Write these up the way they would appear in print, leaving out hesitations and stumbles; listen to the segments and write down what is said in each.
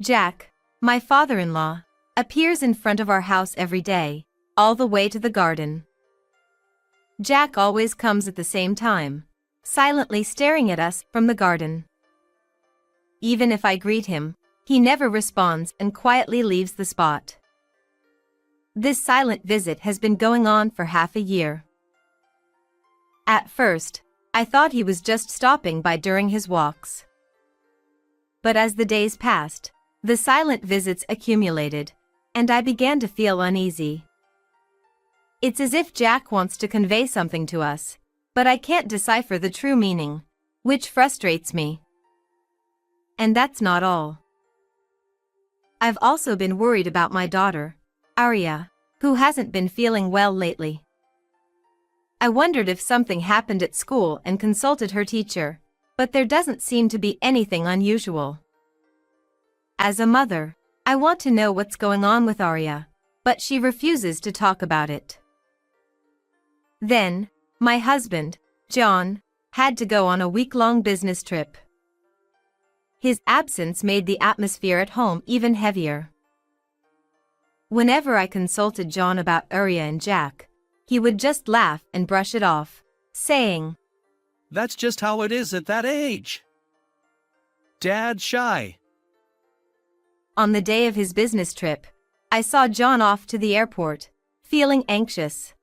Jack, my father-in-law, appears in front of our house every day, all the way to the garden. Jack always comes at the same time, silently staring at us from the garden. Even if I greet him, he never responds and quietly leaves the spot. This silent visit has been going on for half a year. At first, I thought he was just stopping by during his walks. But as the days passed, the silent visits accumulated, and I began to feel uneasy. It's as if Jack wants to convey something to us, but I can't decipher the true meaning, which frustrates me. And that's not all. I've also been worried about my daughter, Arya, who hasn't been feeling well lately. I wondered if something happened at school and consulted her teacher, but there doesn't seem to be anything unusual. As a mother, I want to know what's going on with Arya, but she refuses to talk about it. Then, my husband, John, had to go on a week-long business trip. His absence made the atmosphere at home even heavier. Whenever I consulted John about Arya and Jack, he would just laugh and brush it off, saying, "That's just how it is at that age. Dad's shy." On the day of his business trip, I saw John off to the airport, feeling anxious.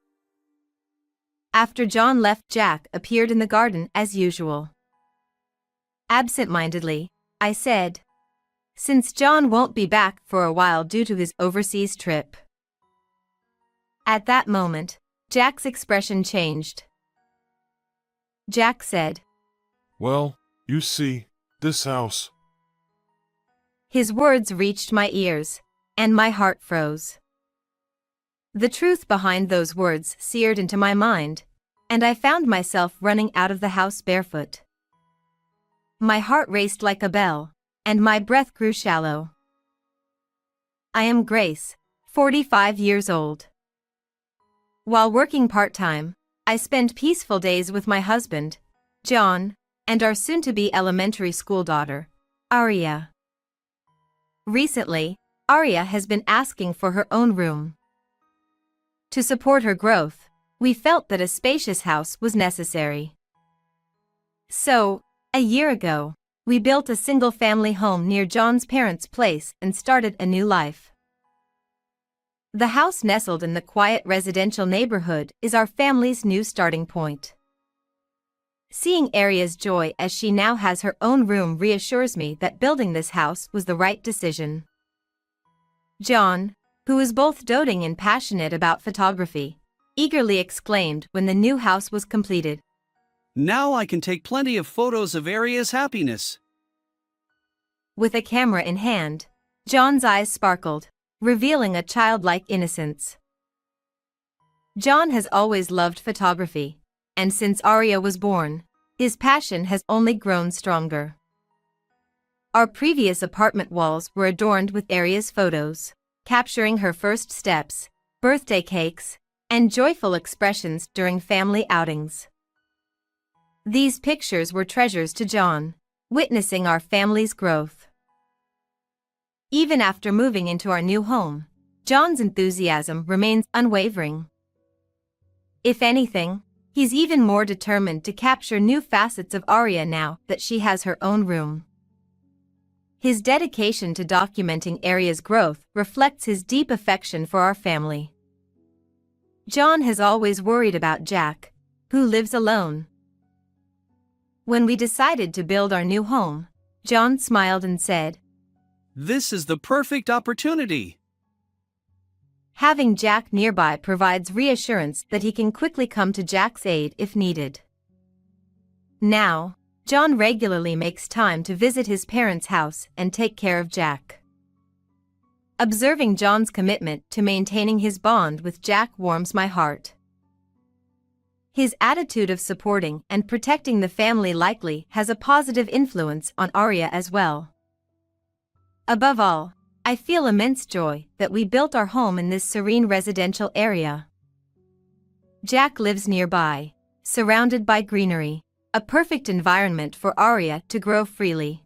After John left, Jack appeared in the garden as usual. Absent-mindedly, I said, "Since John won't be back for a while due to his overseas trip." At that moment, Jack's expression changed. Jack said, "Well, you see, this house." His words reached my ears, and my heart froze. The truth behind those words seared into my mind, and I found myself running out of the house barefoot. My heart raced like a bell, and my breath grew shallow. I am Grace, 45 years old. While working part-time, I spend peaceful days with my husband, John, and our soon-to-be elementary school daughter, Arya. Recently, Arya has been asking for her own room. To support her growth, we felt that a spacious house was necessary. So, a year ago, we built a single-family home near John's parents' place and started a new life. The house nestled in the quiet residential neighborhood is our family's new starting point. Seeing Arya's joy as she now has her own room reassures me that building this house was the right decision. John, who is both doting and passionate about photography, eagerly exclaimed when the new house was completed, "Now I can take plenty of photos of Arya's happiness." With a camera in hand, John's eyes sparkled, revealing a childlike innocence. John has always loved photography, and since Arya was born, his passion has only grown stronger. Our previous apartment walls were adorned with Arya's photos, capturing her first steps, birthday cakes, and joyful expressions during family outings. These pictures were treasures to John, witnessing our family's growth. Even after moving into our new home, John's enthusiasm remains unwavering. If anything, he's even more determined to capture new facets of Arya now that she has her own room. His dedication to documenting Arya's growth reflects his deep affection for our family. John has always worried about Jack, who lives alone. When we decided to build our new home, John smiled and said, "This is the perfect opportunity." Having Jack nearby provides reassurance that he can quickly come to Jack's aid if needed. Now, John regularly makes time to visit his parents' house and take care of Jack. Observing John's commitment to maintaining his bond with Jack warms my heart. His attitude of supporting and protecting the family likely has a positive influence on Arya as well. Above all, I feel immense joy that we built our home in this serene residential area. Jack lives nearby, surrounded by greenery, a perfect environment for Arya to grow freely.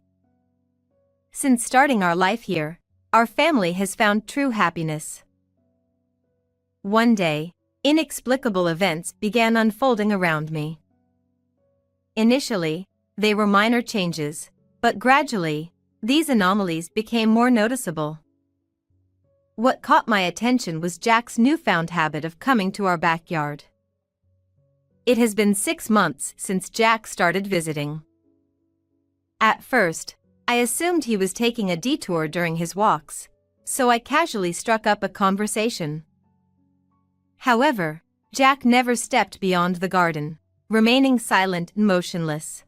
Since starting our life here, our family has found true happiness. One day, inexplicable events began unfolding around me. Initially, they were minor changes, but gradually, these anomalies became more noticeable. What caught my attention was Jack's newfound habit of coming to our backyard. It has been 6 months since Jack started visiting. At first, I assumed he was taking a detour during his walks, so I casually struck up a conversation. However, Jack never stepped beyond the garden, remaining silent and motionless.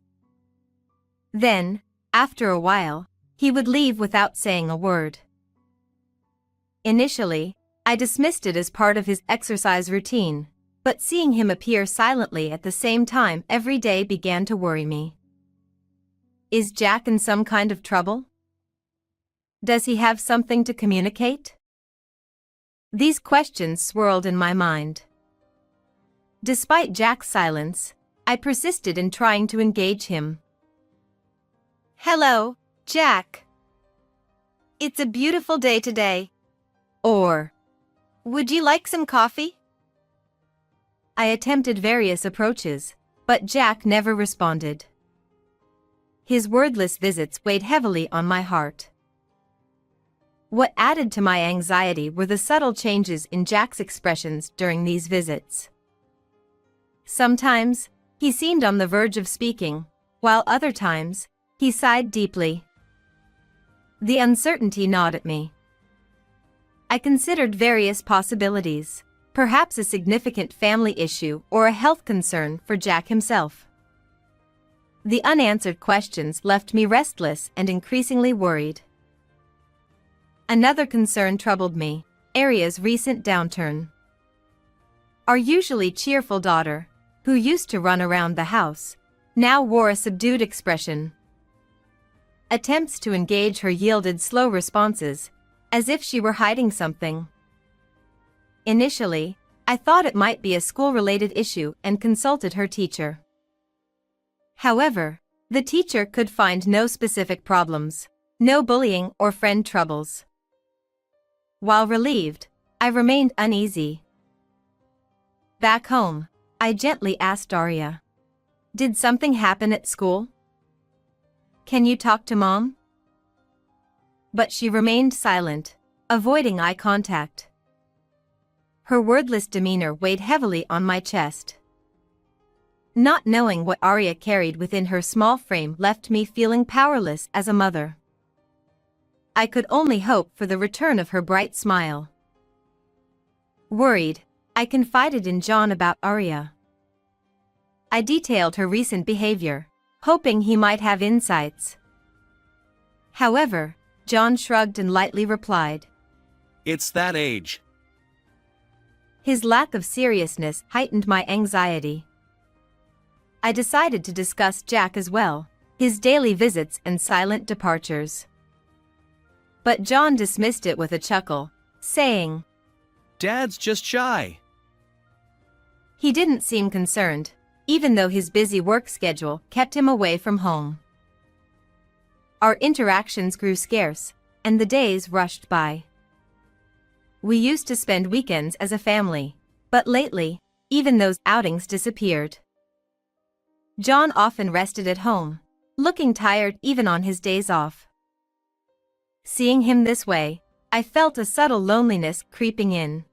Then, after a while, he would leave without saying a word. Initially, I dismissed it as part of his exercise routine, but seeing him appear silently at the same time every day began to worry me. Is Jack in some kind of trouble? Does he have something to communicate? These questions swirled in my mind. Despite Jack's silence, I persisted in trying to engage him. "Hello, Jack. It's a beautiful day today." Or, "Would you like some coffee?" I attempted various approaches, but Jack never responded. His wordless visits weighed heavily on my heart. What added to my anxiety were the subtle changes in Jack's expressions during these visits. Sometimes, he seemed on the verge of speaking, while other times, he sighed deeply. The uncertainty gnawed at me. I considered various possibilities, perhaps a significant family issue or a health concern for Jack himself. The unanswered questions left me restless and increasingly worried. Another concern troubled me, Aria's recent downturn. Our usually cheerful daughter, who used to run around the house, now wore a subdued expression. Attempts to engage her yielded slow responses, as if she were hiding something. Initially, I thought it might be a school-related issue and consulted her teacher. However, the teacher could find no specific problems, no bullying or friend troubles. While relieved, I remained uneasy. Back home, I gently asked Aria, "Did something happen at school? Can you talk to Mom?" But she remained silent, avoiding eye contact. Her wordless demeanor weighed heavily on my chest. Not knowing what Aria carried within her small frame left me feeling powerless as a mother. I could only hope for the return of her bright smile. Worried, I confided in John about Aria. I detailed her recent behavior, hoping he might have insights. However, John shrugged and lightly replied, "It's that age." His lack of seriousness heightened my anxiety. I decided to discuss Jack as well, his daily visits and silent departures. But John dismissed it with a chuckle, saying, "Dad's just shy." He didn't seem concerned, even though his busy work schedule kept him away from home. Our interactions grew scarce, and the days rushed by. We used to spend weekends as a family, but lately, even those outings disappeared. John often rested at home, looking tired even on his days off. Seeing him this way, I felt a subtle loneliness creeping in.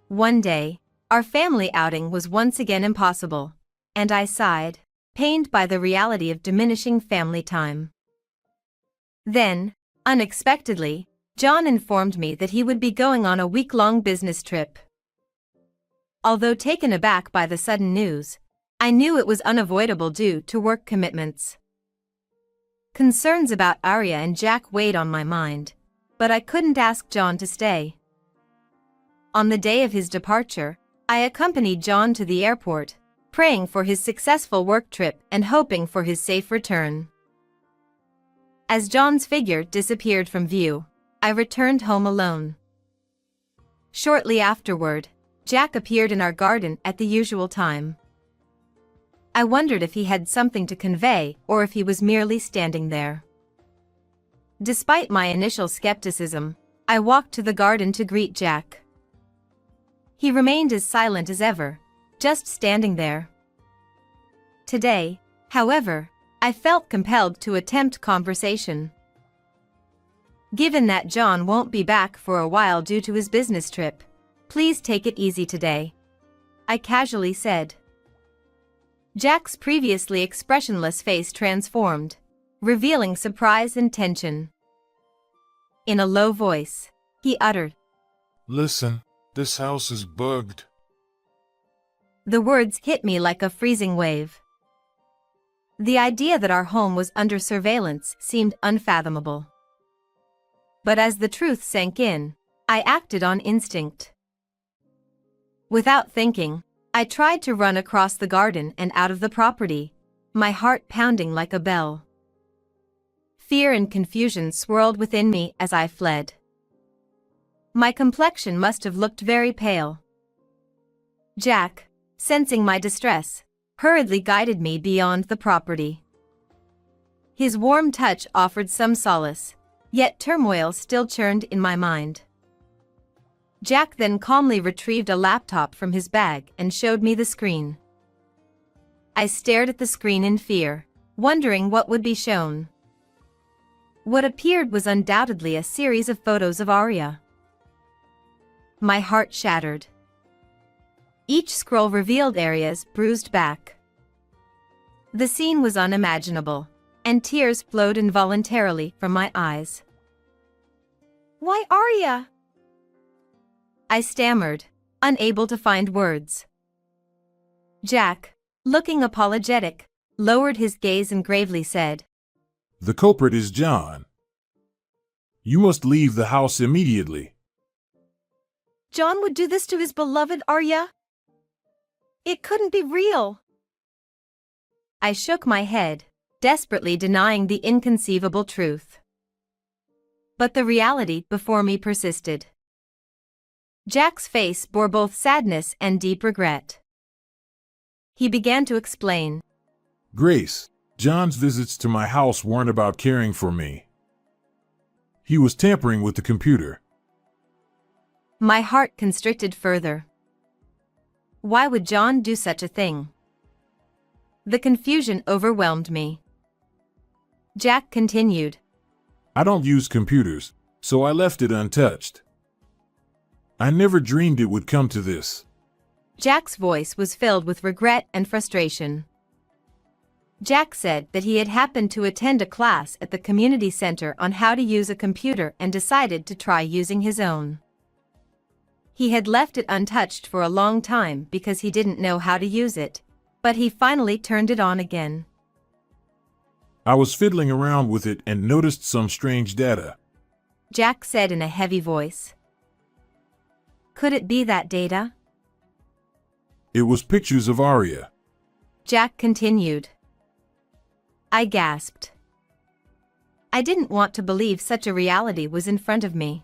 One day, our family outing was once again impossible, and I sighed, pained by the reality of diminishing family time. Then, unexpectedly, John informed me that he would be going on a week-long business trip. Although taken aback by the sudden news, I knew it was unavoidable due to work commitments. Concerns about Aria and Jack weighed on my mind, but I couldn't ask John to stay. On the day of his departure, I accompanied John to the airport, praying for his successful work trip and hoping for his safe return. As John's figure disappeared from view, I returned home alone. Shortly afterward, Jack appeared in our garden at the usual time. I wondered if he had something to convey or if he was merely standing there. Despite my initial skepticism, I walked to the garden to greet Jack. He remained as silent as ever, just standing there. Today, however, I felt compelled to attempt conversation. Given that John won't be back for a while due to his business trip, please take it easy today, I casually said. Jack's previously expressionless face transformed, revealing surprise and tension. In a low voice, he uttered, Listen, this house is bugged. The words hit me like a freezing wave. The idea that our home was under surveillance seemed unfathomable. But as the truth sank in, I acted on instinct. Without thinking, I tried to run across the garden and out of the property, my heart pounding like a bell. Fear and confusion swirled within me as I fled. My complexion must have looked very pale. Jack, sensing my distress, hurriedly guided me beyond the property. His warm touch offered some solace, yet turmoil still churned in my mind. Jack then calmly retrieved a laptop from his bag and showed me the screen. I stared at the screen in fear, wondering what would be shown. What appeared was undoubtedly a series of photos of Arya. My heart shattered. Each scroll revealed Arya's bruised back. The scene was unimaginable, and tears flowed involuntarily from my eyes. "Why Arya?" I stammered, unable to find words. Jack, looking apologetic, lowered his gaze and gravely said, The culprit is John. You must leave the house immediately. "John would do this to his beloved Arya? It couldn't be real." I shook my head, desperately denying the inconceivable truth. But the reality before me persisted. Jack's face bore both sadness and deep regret. He began to explain. Grace, John's visits to my house weren't about caring for me. He was tampering with the computer. My heart constricted further. Why would John do such a thing? The confusion overwhelmed me. Jack continued. I don't use computers, so I left it untouched. I never dreamed it would come to this. Jack's voice was filled with regret and frustration. Jack said that he had happened to attend a class at the community center on how to use a computer and decided to try using his own. He had left it untouched for a long time because he didn't know how to use it, but he finally turned it on again. I was fiddling around with it and noticed some strange data. Jack said in a heavy voice. Could it be that data? It was pictures of Arya. Jack continued. I gasped. I didn't want to believe such a reality was in front of me.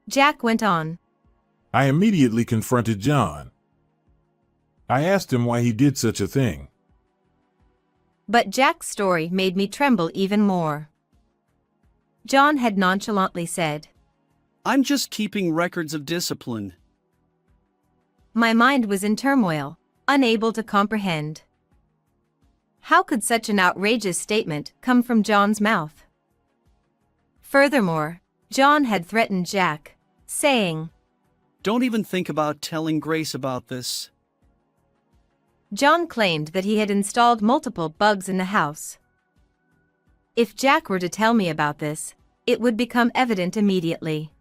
Jack went on. I immediately confronted John. I asked him why he did such a thing. But Jack's story made me tremble even more. John had nonchalantly said, I'm just keeping records of discipline. My mind was in turmoil, unable to comprehend. How could such an outrageous statement come from John's mouth? Furthermore, John had threatened Jack, saying, Don't even think about telling Grace about this. John claimed that he had installed multiple bugs in the house. If Jack were to tell me about this, it would become evident immediately.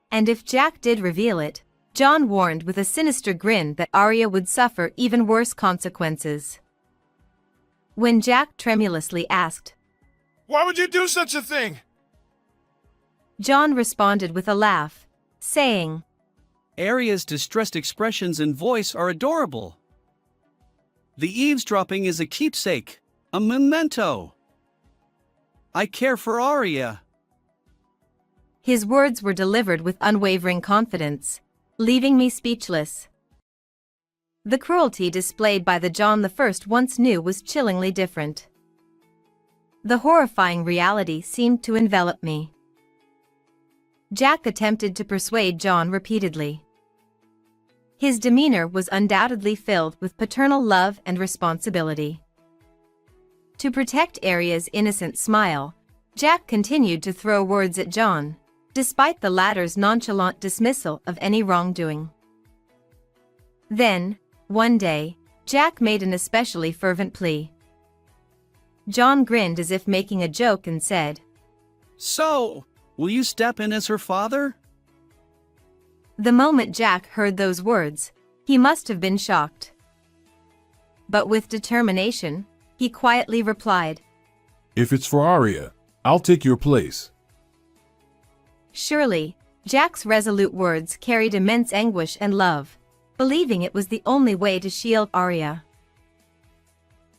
And if Jack did reveal it, John warned with a sinister grin that Arya would suffer even worse consequences. When Jack tremulously asked, Why would you do such a thing? John responded with a laugh, saying, Arya's distressed expressions and voice are adorable. The eavesdropping is a keepsake, a memento. I care for Arya. His words were delivered with unwavering confidence, leaving me speechless. The cruelty displayed by the John I once knew was chillingly different. The horrifying reality seemed to envelop me. Jack attempted to persuade John repeatedly. His demeanor was undoubtedly filled with paternal love and responsibility. To protect Aria's innocent smile, Jack continued to throw words at John, despite the latter's nonchalant dismissal of any wrongdoing. Then, one day, Jack made an especially fervent plea. John grinned as if making a joke and said, "So, will you step in as her father?" The moment Jack heard those words, he must have been shocked. But with determination, he quietly replied, If it's for Aria, I'll take your place. Surely, Jack's resolute words carried immense anguish and love, believing it was the only way to shield Aria.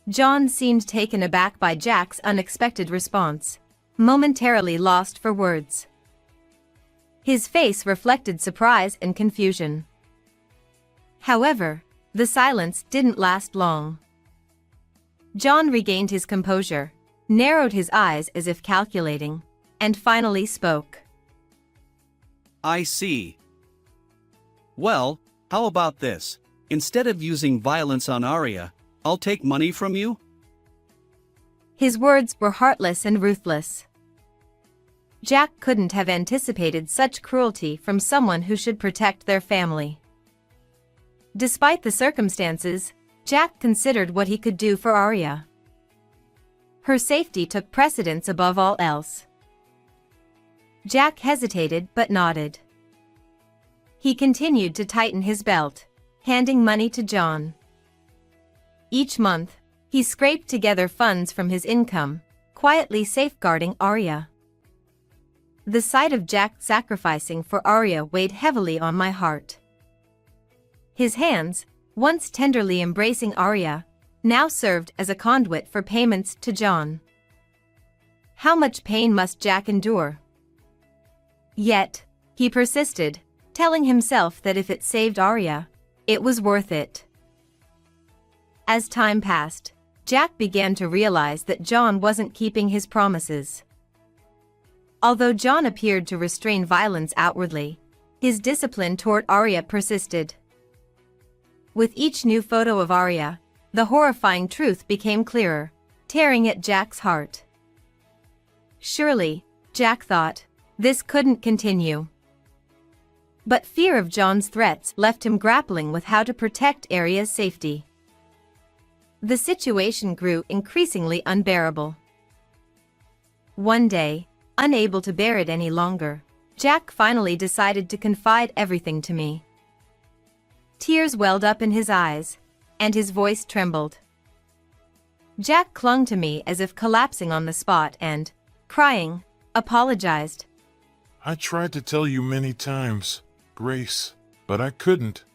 John seemed taken aback by Jack's unexpected response, momentarily lost for words. His face reflected surprise and confusion. However, the silence didn't last long. John regained his composure, narrowed his eyes as if calculating, and finally spoke. "I see. Well, how about this? Instead of using violence on Aria, I'll take money from you?" His words were heartless and ruthless. Jack couldn't have anticipated such cruelty from someone who should protect their family. Despite the circumstances, Jack considered what he could do for Aria. Her safety took precedence above all else. Jack hesitated but nodded. He continued to tighten his belt, handing money to John. Each month, he scraped together funds from his income, quietly safeguarding Aria. The sight of Jack sacrificing for Aria weighed heavily on my heart. His hands, once tenderly embracing Aria, now served as a conduit for payments to John. How much pain must Jack endure? Yet, he persisted, telling himself that if it saved Aria, it was worth it. As time passed, Jack began to realize that John wasn't keeping his promises. Although John appeared to restrain violence outwardly, his discipline toward Aria persisted. With each new photo of Aria, the horrifying truth became clearer, tearing at Jack's heart. Surely, Jack thought, this couldn't continue. But fear of John's threats left him grappling with how to protect Aria's safety. The situation grew increasingly unbearable. One day, unable to bear it any longer, Jack finally decided to confide everything to me. Tears welled up in his eyes, and his voice trembled. Jack clung to me as if collapsing on the spot and, crying, apologized. I tried to tell you many times, Grace, but I couldn't.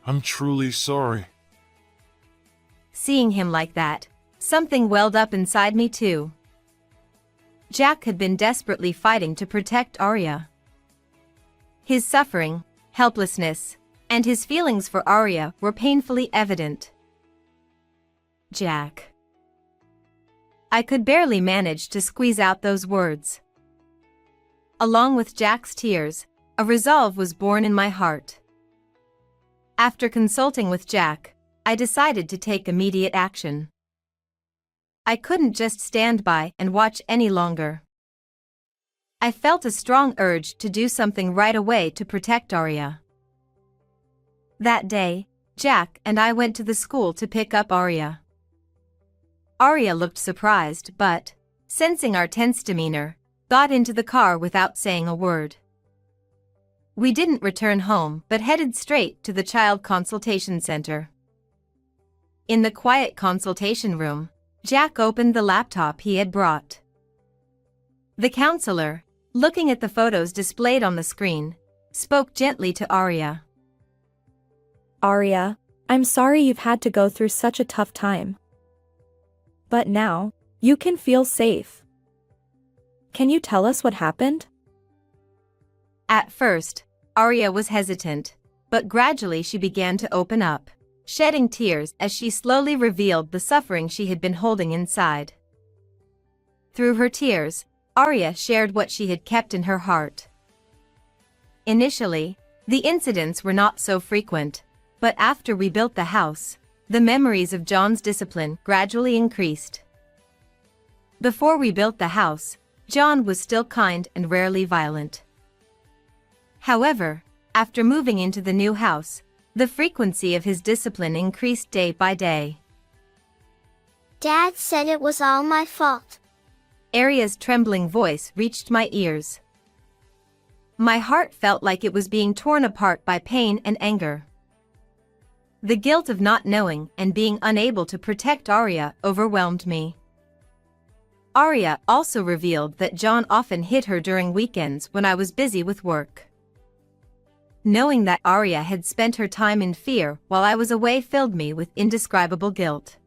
I'm truly sorry. Seeing him like that, something welled up inside me too. Jack had been desperately fighting to protect Aria. His suffering, helplessness, and his feelings for Aria were painfully evident. Jack. I could barely manage to squeeze out those words. Along with Jack's tears, a resolve was born in my heart. After consulting with Jack, I decided to take immediate action. I couldn't just stand by and watch any longer. I felt a strong urge to do something right away to protect Aria. That day, Jack and I went to the school to pick up Aria. Aria looked surprised but, sensing our tense demeanor, got into the car without saying a word. We didn't return home but headed straight to the child consultation center. In the quiet consultation room, Jack opened the laptop he had brought. The counselor, looking at the photos displayed on the screen, spoke gently to Aria. Aria, I'm sorry you've had to go through such a tough time. But now, you can feel safe. Can you tell us what happened? At first, Aria was hesitant, but gradually she began to open up, shedding tears as she slowly revealed the suffering she had been holding inside. Through her tears, Arya shared what she had kept in her heart. Initially, the incidents were not so frequent, but after we built the house, the memories of John's discipline gradually increased. Before we built the house, John was still kind and rarely violent. However, after moving into the new house, the frequency of his discipline increased day by day. Dad said it was all my fault. Arya's trembling voice reached my ears. My heart felt like it was being torn apart by pain and anger. The guilt of not knowing and being unable to protect Arya overwhelmed me. Arya also revealed that John often hit her during weekends when I was busy with work. Knowing that Arya had spent her time in fear while I was away filled me with indescribable guilt.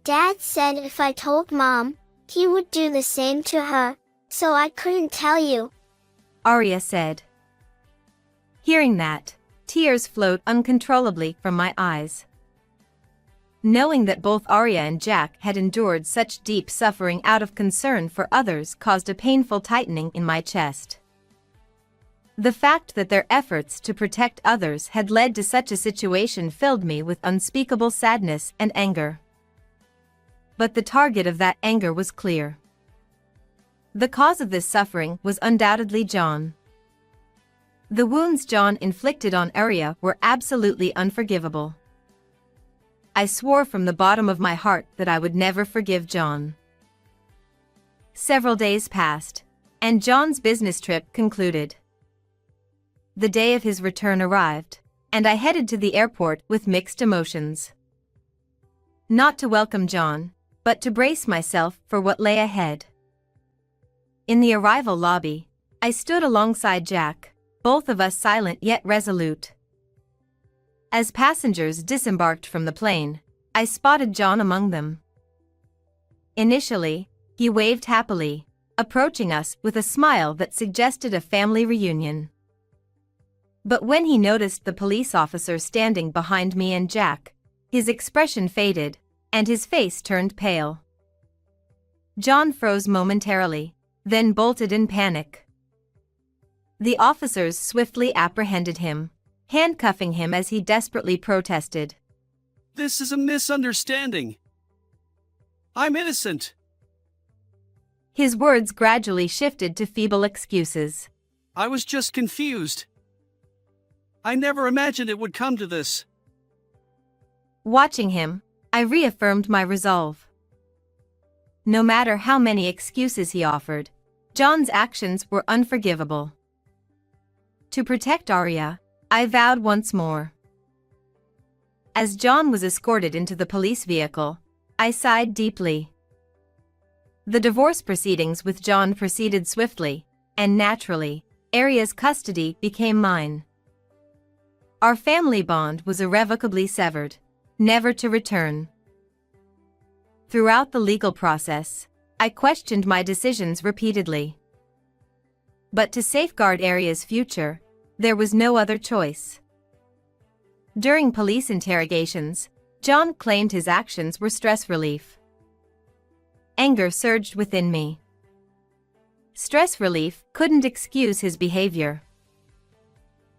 Dad said if I told Mom, he would do the same to her, so I couldn't tell you, Arya said. Hearing that, tears flowed uncontrollably from my eyes. Knowing that both Arya and Jack had endured such deep suffering out of concern for others caused a painful tightening in my chest. The fact that their efforts to protect others had led to such a situation filled me with unspeakable sadness and anger. But the target of that anger was clear. The cause of this suffering was undoubtedly John. The wounds John inflicted on Arya were absolutely unforgivable. I swore from the bottom of my heart that I would never forgive John. Several days passed, and John's business trip concluded. The day of his return arrived, and I headed to the airport with mixed emotions. Not to welcome John, but to brace myself for what lay ahead. In the arrival lobby, I stood alongside Jack, both of us silent yet resolute. As passengers disembarked from the plane, I spotted John among them. Initially, he waved happily, approaching us with a smile that suggested a family reunion. But when he noticed the police officer standing behind me and Jack, his expression faded, and his face turned pale. John froze momentarily, then bolted in panic. The officers swiftly apprehended him, handcuffing him as he desperately protested. This is a misunderstanding. I'm innocent. His words gradually shifted to feeble excuses. I was just confused. I never imagined it would come to this. Watching him, I reaffirmed my resolve. No matter how many excuses he offered, John's actions were unforgivable. To protect Arya, I vowed once more. As John was escorted into the police vehicle, I sighed deeply. The divorce proceedings with John proceeded swiftly, and naturally, Arya's custody became mine. Our family bond was irrevocably severed, never to return. Throughout the legal process, I questioned my decisions repeatedly. But to safeguard Arya's future, there was no other choice. During police interrogations, John claimed his actions were stress relief. Anger surged within me. Stress relief couldn't excuse his behavior.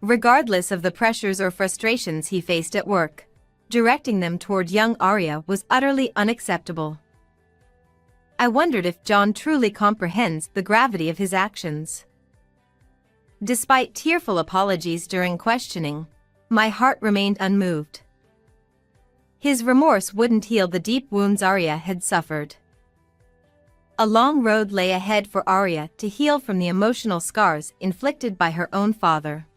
Regardless of the pressures or frustrations he faced at work, directing them toward young Arya was utterly unacceptable. I wondered if John truly comprehends the gravity of his actions. Despite tearful apologies during questioning, my heart remained unmoved. His remorse wouldn't heal the deep wounds Arya had suffered. A long road lay ahead for Arya to heal from the emotional scars inflicted by her own father.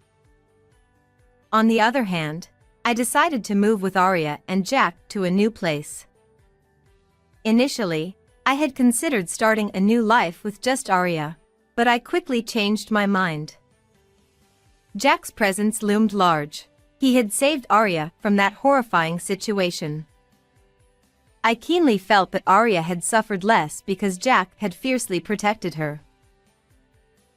On the other hand, I decided to move with Arya and Jack to a new place. Initially, I had considered starting a new life with just Arya, but I quickly changed my mind. Jack's presence loomed large. He had saved Arya from that horrifying situation. I keenly felt that Arya had suffered less because Jack had fiercely protected her.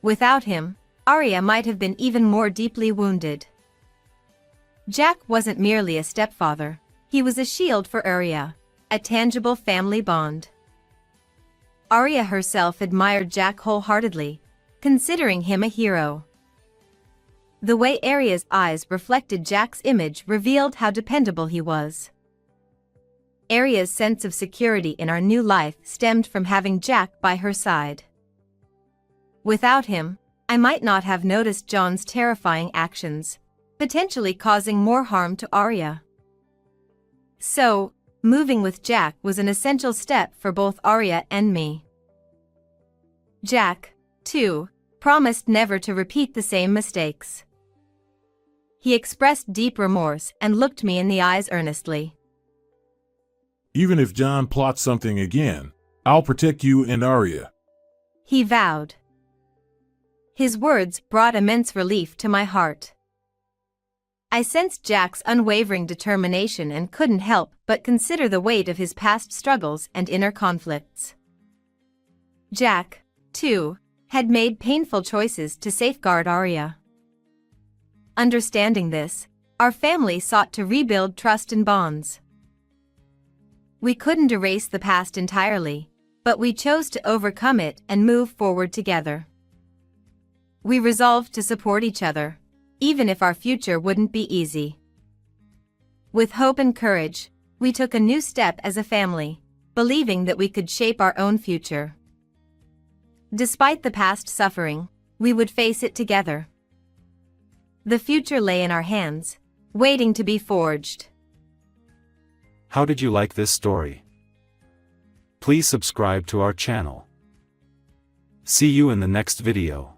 Without him, Arya might have been even more deeply wounded. Jack wasn't merely a stepfather, he was a shield for Arya, a tangible family bond. Arya herself admired Jack wholeheartedly, considering him a hero. The way Arya's eyes reflected Jack's image revealed how dependable he was. Arya's sense of security in our new life stemmed from having Jack by her side. Without him, I might not have noticed John's terrifying actions, potentially causing more harm to Arya. So, moving with Jack was an essential step for both Arya and me. Jack, too, promised never to repeat the same mistakes. He expressed deep remorse and looked me in the eyes earnestly. Even if John plots something again, I'll protect you and Arya. He vowed. His words brought immense relief to my heart. I sensed Jack's unwavering determination and couldn't help but consider the weight of his past struggles and inner conflicts. Jack, too, had made painful choices to safeguard Arya. Understanding this, our family sought to rebuild trust and bonds. We couldn't erase the past entirely, but we chose to overcome it and move forward together. We resolved to support each other, even if our future wouldn't be easy. With hope and courage, we took a new step as a family, believing that we could shape our own future. Despite the past suffering, we would face it together. The future lay in our hands, waiting to be forged. How did you like this story? Please subscribe to our channel. See you in the next video.